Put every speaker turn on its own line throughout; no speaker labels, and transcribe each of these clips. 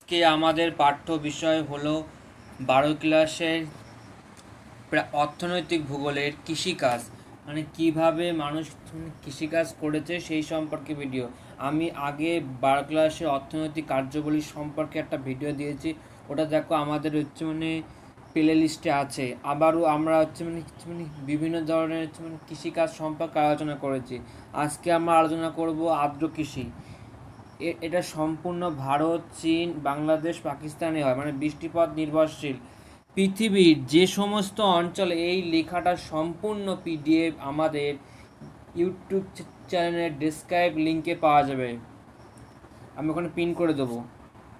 আজকে আমাদের পাঠ্য বিষয় হলো 12 ক্লাসের অর্থনৈতিক ভূগোলের কৃষিকাজ, মানে কিভাবে মানুষ কৃষিকাজ করেছে সেই সম্পর্কে ভিডিও। আমি আগে 12 ক্লাসের অর্থনৈতিক কার্যাবলী সম্পর্কে একটা ভিডিও দিয়েছি, ওটা দেখো আমাদের প্লে লিস্টে আছে। আবারও আমরা বিভিন্ন ধরনের কৃষিকাজ সম্পর্কে আলোচনা করেছি। আজকে আমরা আলোচনা করব আর্দ্র কৃষি। এটা সম্পূর্ণ ভারত, চীন, বাংলাদেশ, পাকিস্তানে হয়, মানে বৃষ্টিপাত নির্ভরশীল। পৃথিবীর যে সমস্ত অঞ্চলে এই লেখাটা সম্পূর্ণ পিডিএফ আমাদের ইউটিউব চ্যানেলের ডেসক্রাইব লিঙ্কে পাওয়া যাবে, আমি ওখানে পিন করে দেবো।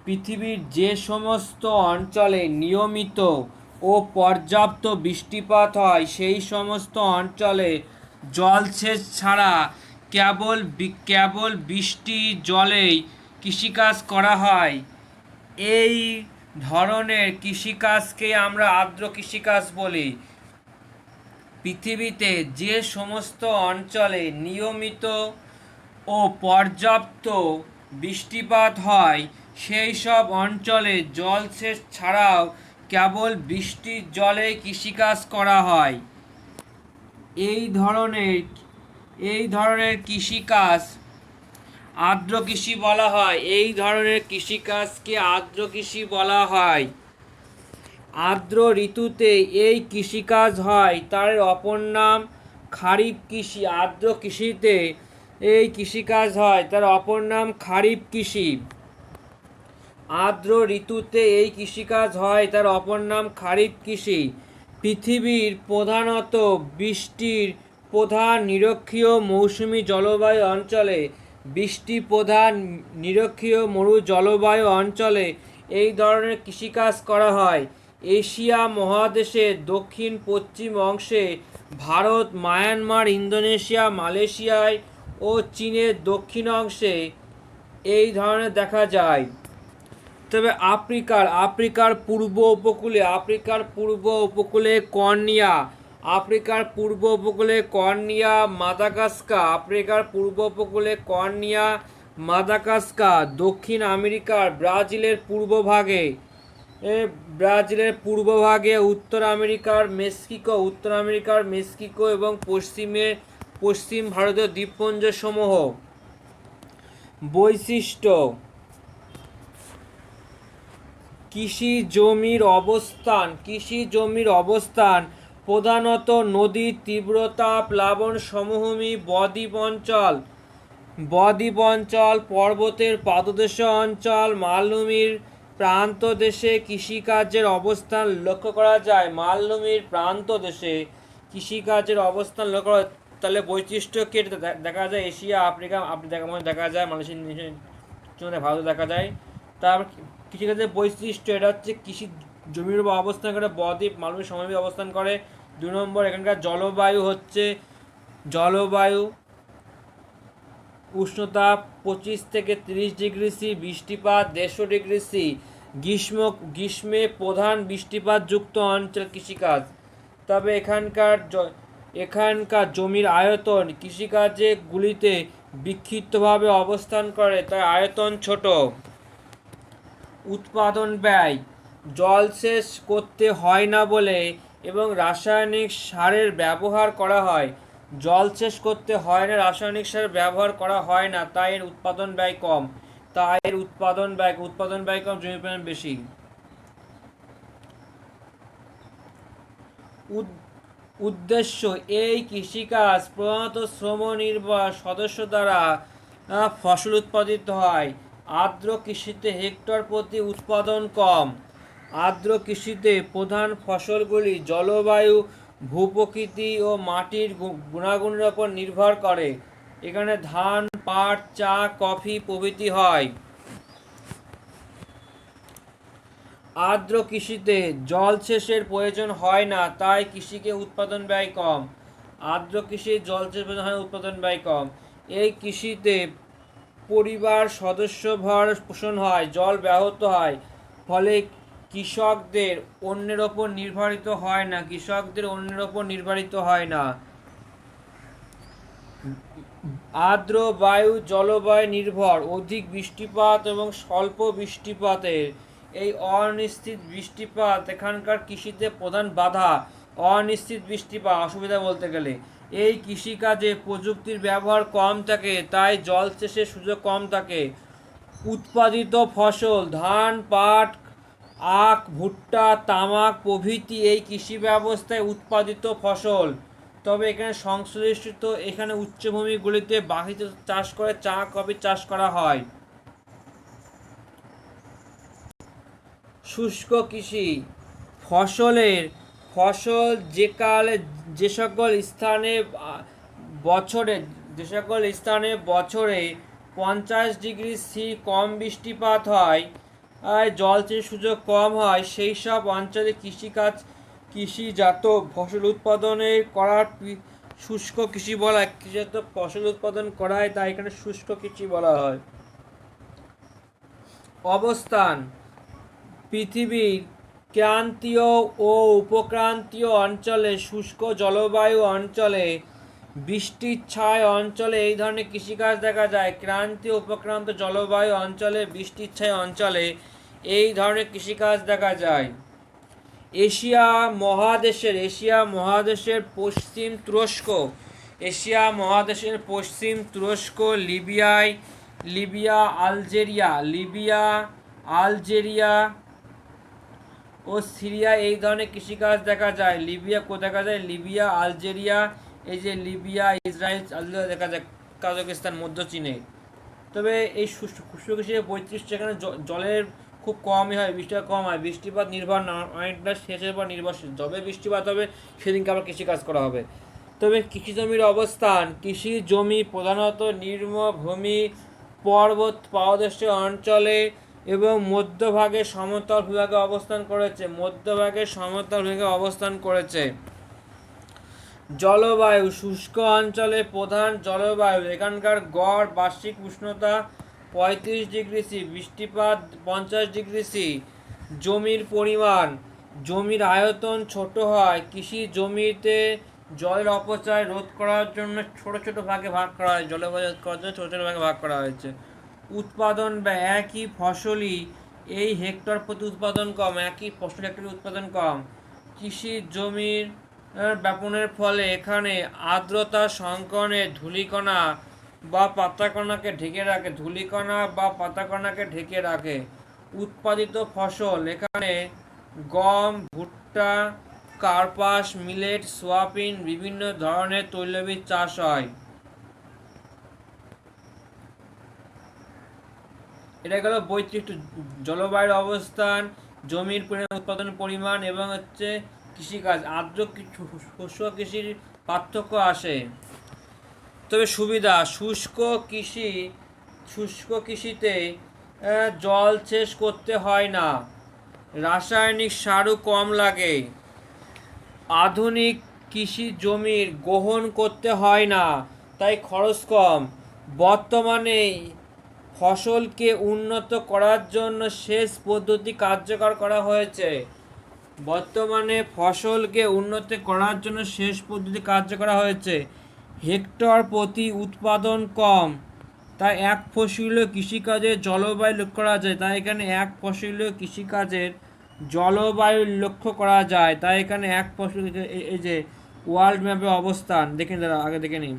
পৃথিবীর যে সমস্ত অঞ্চলে নিয়মিত ও পর্যাপ্ত বৃষ্টিপাত হয় সেই সমস্ত অঞ্চলে জলসেচ ছাড়া কেবল বৃষ্টির জলেই কৃষিকাজ করা হয়। এই ধরনের কৃষিকাজকে আমরা আর্দ্র কৃষিকাজ বলি। পৃথিবীতে যে সমস্ত অঞ্চলে নিয়মিত ও পর্যাপ্ত বৃষ্টিপাত হয় সেই সব অঞ্চলে জলসেচ ছাড়াও কেবল বৃষ্টির জলে কৃষিকাজ করা হয়। এই ধরনের কৃষিকাজ আর্দ্র কৃষি বলা হয়। এই ধরনের কৃষিকাজকে আর্দ্র কৃষি বলা হয়। আর্দ্র ঋতুতে এই কৃষিকাজ হয়, তার অপর নাম খারিফ কৃষি। আর্দ্র কৃষিতে এই কৃষিকাজ হয়, তার অপর নাম খারিফ কৃষি। আর্দ্র ঋতুতে এই কৃষিকাজ হয়, তার অপর নাম খারিফ কৃষি। পৃথিবীর প্রধানত বৃষ্টির প্রধান নিরক্ষীয় মৌসুমী জলবায়ু অঞ্চলে মরু জলবায়ু অঞ্চলে এই ধরনের কৃষিকাজ করা হয়। এশিয়া মহাদেশের দক্ষিণ পশ্চিম অংশে ভারত, মায়ানমার, ইন্দোনেশিয়া, মালয়েশিয়ায় ও চীনের দক্ষিণ অংশে এই ধরনের দেখা যায়। তবে আফ্রিকার পূর্ব উপকূলে মাদাগাস্কার, দক্ষিণ আমেরিকার ব্রাজিলের পূর্বভাগে উত্তর আমেরিকার মেক্সিকো এবং পশ্চিম ভারতীয় দ্বীপপুঞ্জ সমূহ। বৈশিষ্ট্য: কৃষি জমির অবস্থান প্রধানত নদীর তীব্রতা, প্লাবন সমভূমি, বদ্বীপ অঞ্চল, পর্বতের পাদদেশীয় অঞ্চল, মালভূমির প্রান্তদেশে কৃষিকাজের অবস্থান লক্ষ্য করা যায়। তাহলে বৈশিষ্ট্য কে দেখা যায়? এশিয়া, আফ্রিকা দেখা যায়, মালয়েশিয়া, ভারত দেখা যায়। তারপর কৃষিকাজের বৈশিষ্ট্য, এটা হচ্ছে কৃষি জমির উপর অবস্থান করে, বদ্বীপ মালভূমি সমভূমি অবস্থান করে। 2 নম্বর, এখানকার জলবায়ু উষ্ণতা 25 থেকে 30 ডিগ্রি সি, বৃষ্টিপাত 150 ডিগ্রি সি। গ্রীষ্মে প্রধান বৃষ্টিপাতযুক্ত অঞ্চল কৃষিকাজ। তবে এখানকার জমির আয়তন কৃষিকাজে গুলিতে বিক্ষিপ্তভাবে অবস্থান করে, তাই আয়তন ছোট। উৎপাদন ব্যয়: জলসেচ করতে হয় না বলে এবং রাসায়নিক সারের ব্যবহার করা হয়, তাই এর উৎপাদন ব্যয় কম। জমির পরিমাণ বেশি। উদ্দেশ্য: এই কৃষিকাজ প্রধানত শ্রম নির্ভর সদস্য দ্বারা ফসল উৎপাদিত হয়। আর্দ্র কৃষিতে হেক্টর প্রতি উৎপাদন কম। আর্দ্র কৃষিতে প্রধান ফসলগুলি জলবায়ু, ভূপ্রকৃতি ও মাটির গুণাগুণের উপর নির্ভর করে। এখানে ধান, পাট, চা, কফি প্রভৃতি হয়। আর্দ্র কৃষিতে জলসেচের প্রয়োজন হয় না, তাই কৃষিকে উৎপাদন ব্যয় কম। এই কৃষিতে পরিবার সদস্য ভর পোষণ হয়, জল ব্যাহত হয়, ফলে কৃষকদের অন্যের ওপর নির্ভরিত হয় না। আর্দ্র বায়ু জলবায়ু নির্ভর, অধিক বৃষ্টিপাত এবং স্বল্প বৃষ্টিপাতের এই অনিশ্চিত বৃষ্টিপাত এখানকার কৃষিতে প্রধান বাধা। অনিশ্চিত বৃষ্টিপাত অসুবিধা বলতে গেলে এই কৃষিকাজে প্রযুক্তির ব্যবহার কম থাকে, তাই জলসেচের সুযোগ কম থাকে। উৎপাদিত ফসল ধান, পাট, আখ, ভুট্টা, তামাক প্রভৃতি এই কৃষি ব্যবস্থায় উৎপাদিত ফসল। তবে এখানে সংশ্লিষ্ট এখানে উচ্চভূমিগুলিতে বাহিত চাষ করে চা কফি চাষ করা হয়। শুষ্ক কৃষি ফসল যে সকল স্থানে বছরে 50°C কম বৃষ্টিপাত হয়, জলসেচের সুযোগ কম হয়, সেই সব অঞ্চলে কৃষিজাত ফসল উৎপাদনে শুষ্ক কৃষি বলা হয়। কৃষিজাত ফসল উৎপাদন করা হয়, তাই এখানে শুষ্ক কৃষি বলা হয়। অবস্থান: পৃথিবীর ক্রান্তীয় ও উপক্রান্তীয় অঞ্চলে, শুষ্ক জলবায়ু অঞ্চলে, বৃষ্টির ছায় অঞ্চলে এই ধরনের কৃষিকাজ দেখা যায়। ক্রান্তীয় উপক্রান্ত জলবায়ু অঞ্চলে, বৃষ্টির ছায় অঞ্চলে এই ধরনের কৃষিকাজ দেখা যায়। এশিয়া মহাদেশের পশ্চিম তুরস্ক, লিবিয়া, আলজেরিয়া ও সিরিয়া এই ধরনের কৃষিকাজ দেখা যায়। লিবিয়া, আলজেরিয়া, এই যে লিবিয়া, ইসরায়েল দেখা যায়, কাজাকিস্তান, মধ্য চীনে। তবে এই শুষ্ক কৃষির বৈশিষ্ট্য, এখানে জলের খুব কমই হয়, বৃষ্টিপাত কম হয়, বৃষ্টিপাত নির্ভর না, অনেকটা সেচের উপর নির্ভরশীল। যবে বৃষ্টিপাত হবে সেদিনকে আবার কৃষিকাজ করা হবে। তবে কৃষি জমির অবস্থান: কৃষি জমি প্রধানত নিম্নভূমি, পর্বত পাদদেশীয় অঞ্চলে এবং মধ্যভাগে সমতল ভূভাগে অবস্থান করেছে। জলবায়ু: শুষ্ক অঞ্চলে প্রধান জলবায়ু, এখানকার গড় বার্ষিক উষ্ণতা 35°C, বৃষ্টিপাত 50°C। জমির পরিমাণ: জমির আয়তন ছোট হয়। কৃষি জমিতে জলের অপচয় রোধ করার জন্য ছোট ছোট ভাগে ভাগ করা হয়, হয়েছে। উৎপাদন ব্যয়: একই ফসলই এই হেক্টর প্রতি উৎপাদন কম, কৃষি জমির ব্যাপনের ফলে এখানে আর্দ্রতা সংকনে ধূলিকণা বা পাতাকণাকে ঢেকে রাখে। উৎপাদিত ফসল: এখানে গম, ভুট্টা, কার্পাস, মিলেট, সোয়াবিন, বিভিন্ন ধরনের তৈলবীজ চাষ হয়। এটা গেল বৈচিত্র্য, জলবায়ুর অবস্থান, জমির উৎপাদন পরিমাণ এবং কৃষিকাজ। আর্দ্র শুষ্ক কৃষির পার্থক্য আসে। তবে সুবিধা: শুষ্ক কৃষিতে জলসেচ করতে হয় না, রাসায়নিক সারও কম লাগে, আধুনিক কৃষি জমির গ্রহণ করতে হয় না, তাই খরচ কম। বর্তমানে ফসলকে উন্নত করার জন্য সেচ পদ্ধতি কার্যকর করা হয়েছে। হেক্টর প্রতি উৎপাদন কম, তাই এক ফসলীয় কৃষিকাজের জলবায়ু লক্ষ্য করা যায়, তাই এখানে এক ফসলীয় কৃষিকাজের জলবায়ু লক্ষ্য করা যায়, তাই এখানে এক ফসল। এই যে ওয়ার্ল্ড ম্যাপে অবস্থান দেখে আগে দেখে নিন,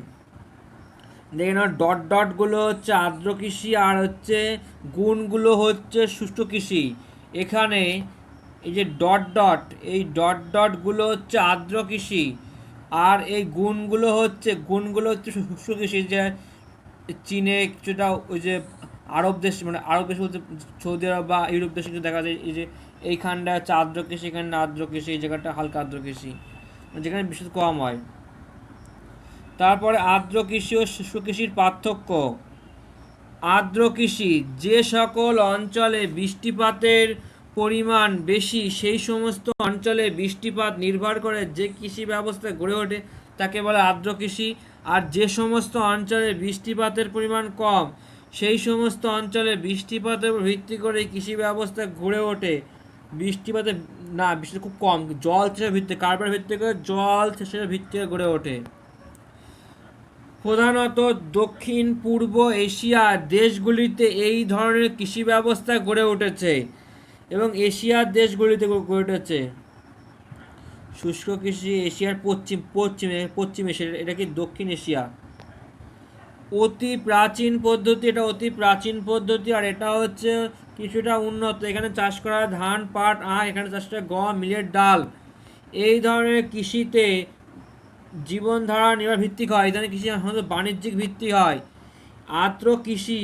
ডটগুলো হচ্ছে আর্দ্র কৃষি, আর গুণগুলো হচ্ছে শুষ্ক কৃষি। এখানে এই যে ডটগুলো হচ্ছে আর্দ্র কৃষি, আর এই গুণগুলো হচ্ছে শুষ্ক কৃষি। যে চীনে কিছুটা, ওই যে আরব দেশ বলতে সৌদি আরব বা ইউরোপ দেশে দেখা যায়, এই যে এইখানটা হচ্ছে আর্দ্র কৃষি, এখানটা আর্দ্র কৃষি, এই জায়গাটা হালকা আর্দ্র কৃষি, যেখানে বিশেষ কম হয়। তারপরে আর্দ্র কৃষি ও শুষ্ক কৃষির পার্থক্য। আর্দ্র কৃষি: যে সকল অঞ্চলে বৃষ্টিপাতের পরিমাণ বেশি, সেই সমস্ত অঞ্চলে বৃষ্টিপাত নির্ভর করে যে কৃষি ব্যবস্থা গড়ে ওঠে তাকে বলে আর্দ্র কৃষি। আর যে সমস্ত অঞ্চলে বৃষ্টিপাতের পরিমাণ কম, সেই সমস্ত অঞ্চলে বৃষ্টিপাতের উপর ভিত্তি করে কৃষি ব্যবস্থা গড়ে ওঠে। বৃষ্টি খুব কম, জল সেচের ভিত্তি করে গড়ে ওঠে। প্রধানত দক্ষিণ পূর্ব এশিয়ার দেশগুলিতে এই ধরনের কৃষি ব্যবস্থা গড়ে উঠেছে এবং এশিয়ার দেশগুলিতে গড়ে উঠেছে। শুষ্ক কৃষি এশিয়ার পশ্চিম এশিয়া, এটা কি দক্ষিণ এশিয়া। অতি প্রাচীন পদ্ধতি, এটা অতি প্রাচীন পদ্ধতি, আর এটা হচ্ছে কিছুটা উন্নত। এখানে চাষ করা ধান, পাট, আখ, এখানে চাষ করা গম, মিলেট, ডাল। এই ধরনের কৃষিতে জীবনধারা নির্ভর ভিত্তিক হয়। এই ধরনের কৃষি সাধারণত বাণিজ্যিক ভিত্তিক হয়। আর্দ্র কৃষি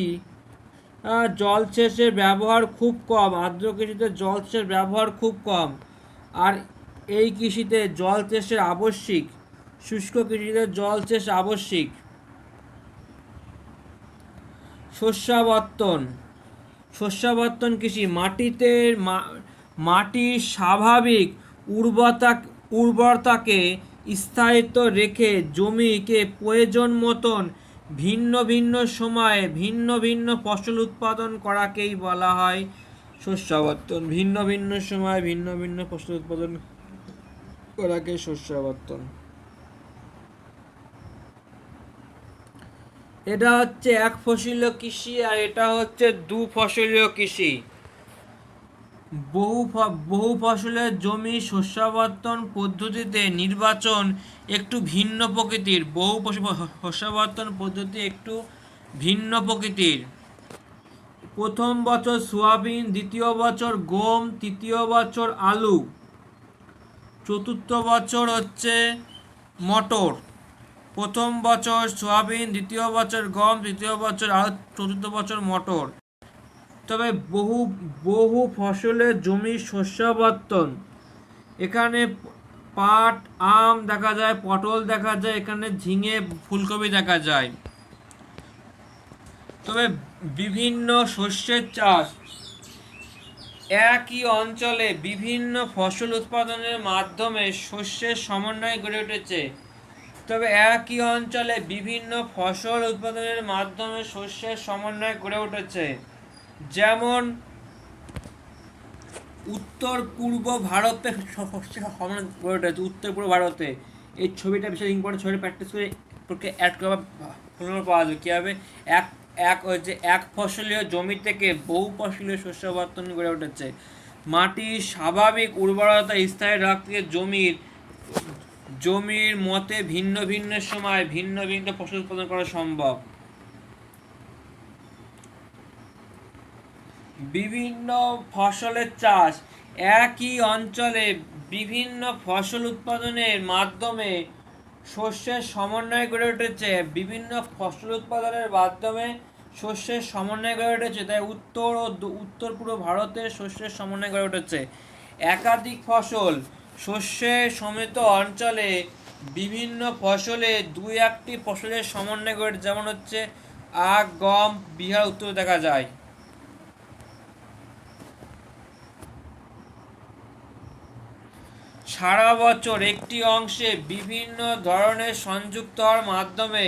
জলসেচের ব্যবহার খুব কম। আর্দ্র কৃষিতে জলসেচের ব্যবহার খুব কম, আর এই কৃষিতে জলসেচের আবশ্যিক। শুষ্ক কৃষিতে জলসেচ আবশ্যিক। শস্যাবর্তন কৃষি মাটির স্বাভাবিক উর্বরতাকে স্থায়িত্ব রেখে জমিকে প্রয়োজন মতন ভিন্ন ভিন্ন সময়ে ভিন্ন ভিন্ন ফসল উৎপাদন করাকেই বলা হয় শস্যাবর্তন। ভিন্ন ভিন্ন সময়ে ভিন্ন ভিন্ন ফসল উৎপাদন করাকে শস্যাবর্তন। এটা হচ্ছে এক ফসলীয় কৃষি, আর এটা হচ্ছে দু ফসলীয় কৃষি। বহু ফসলের জমি শস্যাবর্তন পদ্ধতিতে নির্বাচন একটু ভিন্ন প্রকৃতির। শস্যাবর্তন পদ্ধতি একটু ভিন্ন প্রকৃতির। প্রথম বছর সোয়াবিন, দ্বিতীয় বছর গম, তৃতীয় বছর আলু, চতুর্থ বছর হচ্ছে মটর। প্রথম বছর সোয়াবিন, দ্বিতীয় বছর গম, তৃতীয় বছর আলু, চতুর্থ বছর মটর। তবে বহু ফসলের জমির শস্যাবর্তন, এখানে পাট, আম দেখা যায়, পটল দেখা যায়, এখানে ঝিঙে, ফুলকপি দেখা যায়। তবে বিভিন্ন শস্যের চাষ একই অঞ্চলে বিভিন্ন ফসল উৎপাদনের মাধ্যমে শস্যের সমন্বয় গড়ে উঠেছে। তবে একই অঞ্চলে বিভিন্ন ফসল উৎপাদনের মাধ্যমে শস্যের সমন্বয় গড়ে উঠেছে। যেমন উত্তর পূর্ব ভারতে শস্যের সমন্বয় গড়ে উঠেছে। উত্তর পূর্ব ভারতে এই ছবিটা বিশাল ইম্পর্টেন্ট। ছবিটা প্র্যাকটিস করে অ্যাড করা পাওয়া যাবে। কী হবে? এক ফসলীয় জমি থেকে বহু ফসলীয় শস্যাবর্তন গড়ে উঠেছে। মাটির স্বাভাবিক উর্বরতা স্থায়ী রাখতে জমির মতে ভিন্ন ভিন্ন সময় ভিন্ন ভিন্ন ফসল উৎপাদন করা সম্ভব। বিভিন্ন ফসলের চাষ একই অঞ্চলে বিভিন্ন ফসল উৎপাদনের মাধ্যমে শস্যের সমন্বয় গড়ে উঠেছে। বিভিন্ন ফসল উৎপাদনের মাধ্যমে শস্যের সমন্বয় গড়ে উঠেছে। তাই উত্তর পূর্ব ভারতের শস্যের সমন্বয় গড়ে উঠেছে। একাধিক ফসল শস্যের সমেত অঞ্চলে বিভিন্ন ফসলে দুই একটি ফসলের সমন্বয় গড়ে, যেমন হচ্ছে আখ, গম, বিহার, উত্তর দেখা যায়। সারা বছর একটি অংশে বিভিন্ন ধরনের সংযুক্ত হওয়ার মাধ্যমে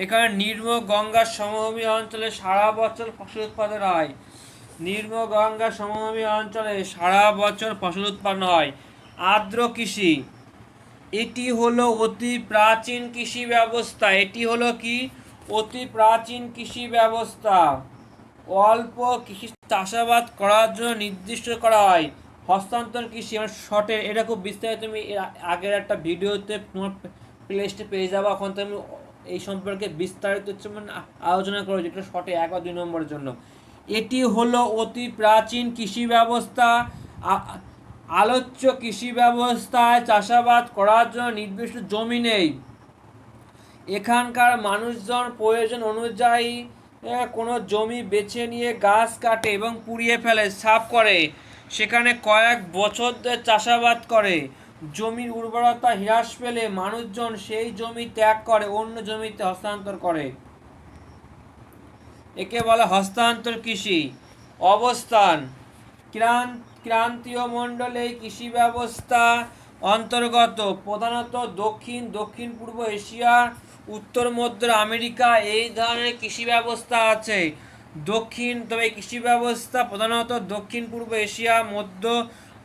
এখানে নিম্ন গঙ্গার সমভূমি অঞ্চলে সারা বছর ফসল উৎপাদন হয়। নিম্ন গঙ্গার সমভূমি অঞ্চলে সারা বছর ফসল উৎপন্ন হয়। আর্দ্র কৃষি, এটি হলো অতি প্রাচীন কৃষি ব্যবস্থা। এটি হলো কি? অতি প্রাচীন কৃষি ব্যবস্থা। অল্প কৃষি চাষাবাদ করার জন্য নির্দিষ্ট করা হয়। হস্তান্তর কৃষি মানে শর্টে, এটা খুব বিস্তারিত তুমি আগের একটা ভিডিওতে তোমার প্লেলিস্টে পেয়ে যাবো। এখন তুমি এই সম্পর্কে বিস্তারিত মানে আলোচনা করো, যেটা শর্টে 1 বা 2 নম্বরের জন্য। এটি হলো অতি প্রাচীন কৃষি ব্যবস্থা। আলোচ্য কৃষি ব্যবস্থায় চাষাবাদ করার জন্য নির্দিষ্ট জমি নেই। এখানকার মানুষজন প্রয়োজন অনুযায়ী কোনো জমি বেছে নিয়ে গাছ কাটে এবং পুড়িয়ে ফেলে, সাফ করে, সেখানে কয়েক বছর ধরে চাষাবাদ করে। জমির উর্বরতা হ্রাস পেলে মানুষজন সেই জমি ত্যাগ করে অন্য জমিতে হস্তান্তর করে। একে বলে হস্তান্তর কৃষি। অবস্থান, ক্রান্তীয় মণ্ডলে এই কৃষি ব্যবস্থা অন্তর্গত। প্রধানত দক্ষিণ পূর্ব এশিয়া, উত্তর মধ্য আমেরিকা এই ধরনের কৃষি ব্যবস্থা আছে। তবে কৃষি ব্যবস্থা প্রধানত দক্ষিণ পূর্ব এশিয়া, মধ্য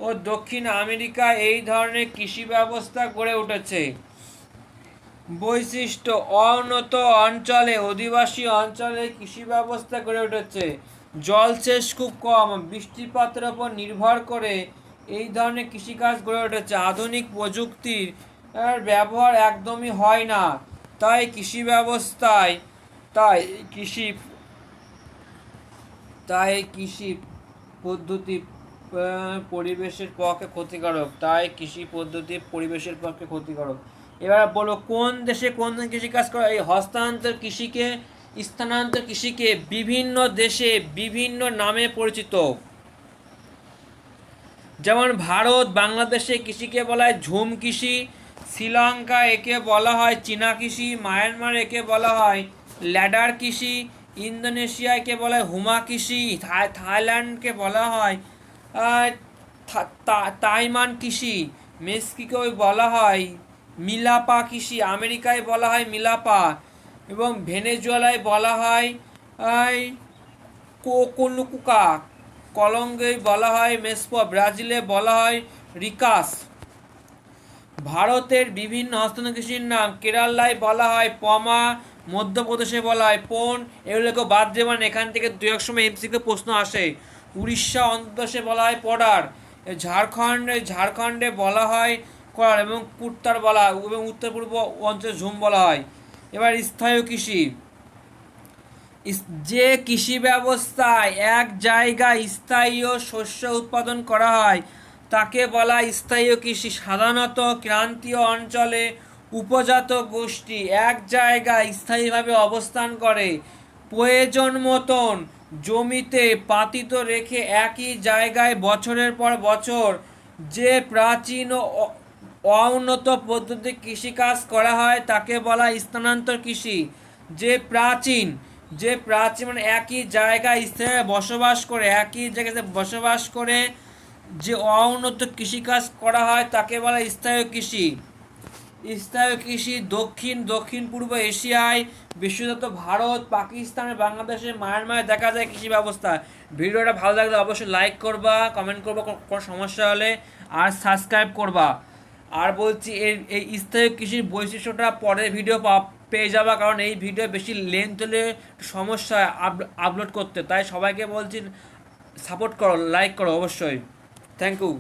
ও দক্ষিণ আমেরিকা এই ধরনের কৃষি ব্যবস্থা গড়ে উঠেছে। বৈশিষ্ট্য: অনুন্নত অঞ্চলে, আদিবাসী অঞ্চলে কৃষি ব্যবস্থা গড়ে উঠেছে। জলসেচ খুব কম, বৃষ্টিপাতের উপর নির্ভর করে এই ধরনের কৃষিকাজ গড়ে উঠেছে। আধুনিক প্রযুক্তির ব্যবহার একদমই হয় না, তাই কৃষি ব্যবস্থায় তাই কৃষি তাই কৃষি পদ্ধতি পরিবেশের পক্ষে ক্ষতিকারক। এবার বলো, কোন দেশে কোন ধরনের কৃষিকাজ করা? এই হস্তান্তর কৃষিকে, স্থানান্তর কৃষিকে বিভিন্ন দেশে বিভিন্ন নামে পরিচিত। যেমন ভারত, বাংলাদেশে কৃষিকে বলা হয় ঝুম কৃষি, শ্রীলঙ্কা একে বলা হয় চীনা কৃষি, মায়ানমার একে বলা হয় ল্যাডার কৃষি, ইন্দোনেশিয়াকে বলা হয় হুমা কৃষি, থাইল্যান্ডকে বলা হয় তাইমান কৃষি, মেক্সিকোয় বলা হয় মিলাপা কৃষি, আমেরিকায় বলা হয় মিলাপা, এবং ভেনেজুয়েলায় বলা হয় কোকোনুকুকা, কলম্বিয়ায় বলা হয় মেসপো, ব্রাজিলে বলা হয় রিকাস। ভারতের বিভিন্ন হস্ততাঁত কৃষির নাম: কেরালায় বলা হয় পমা, মধ্যপ্রদেশে বলা হয় পোন। এগুলোকে বাদ দেবেন, এখান থেকে দু এক সময় এমসিকিউ প্রশ্ন আসে। উড়িষ্যা অন্ধ্রপ্রদেশে বলা হয় পডার, ঝাড়খণ্ডে বলা হয় করার, এবং কুর্তার বলা হয়, এবং উত্তর পূর্ব অঞ্চলে ঝুম বলা হয়। এবার স্থায়ী কৃষি: যে কৃষি ব্যবস্থায় এক জায়গায় স্থায়ী শস্য উৎপাদন করা হয় তাকে বলা হয় স্থায়ী কৃষি। সাধারণত ক্রান্তীয় অঞ্চলে উপজাত গোষ্ঠী এক জায়গায় স্থায়ীভাবে অবস্থান করে, প্রয়োজন মতন জমিতে পাতিত রেখে একই জায়গায় বছরের পর বছর। যে প্রাচীন ও অনুন্নত পদ্ধতি কৃষিকাজ করা হয় তাকে বলা হয় স্থানান্তর কৃষি। যে প্রাচীন মানে একই জায়গায় স্থায়ী বসবাস করে যে অনুন্নত কৃষিকাজ করা হয় তাকে বলা হয় স্থায়ী কৃষি। স্থায়ী কৃষি দক্ষিণ পূর্ব এশিয়ায়, বিশেষত ভারত, পাকিস্তান, বাংলাদেশে, মায়ানমারে দেখা যায় কৃষি ব্যবস্থা। ভিডিওটা ভালো লাগলে অবশ্যই লাইক করবা, কমেন্ট করবা কোনো সমস্যা হলে, আর সাবস্ক্রাইব করবা। আর বলছি, এই স্থায়ী কৃষির বৈশিষ্ট্যটা পরের ভিডিও পেয়ে যাবা, কারণ এই ভিডিও বেশি লেন্থ হলে সমস্যা আপলোড করতে। তাই সবাইকে বলছি সাপোর্ট করো, লাইক করো অবশ্যই। Thank you.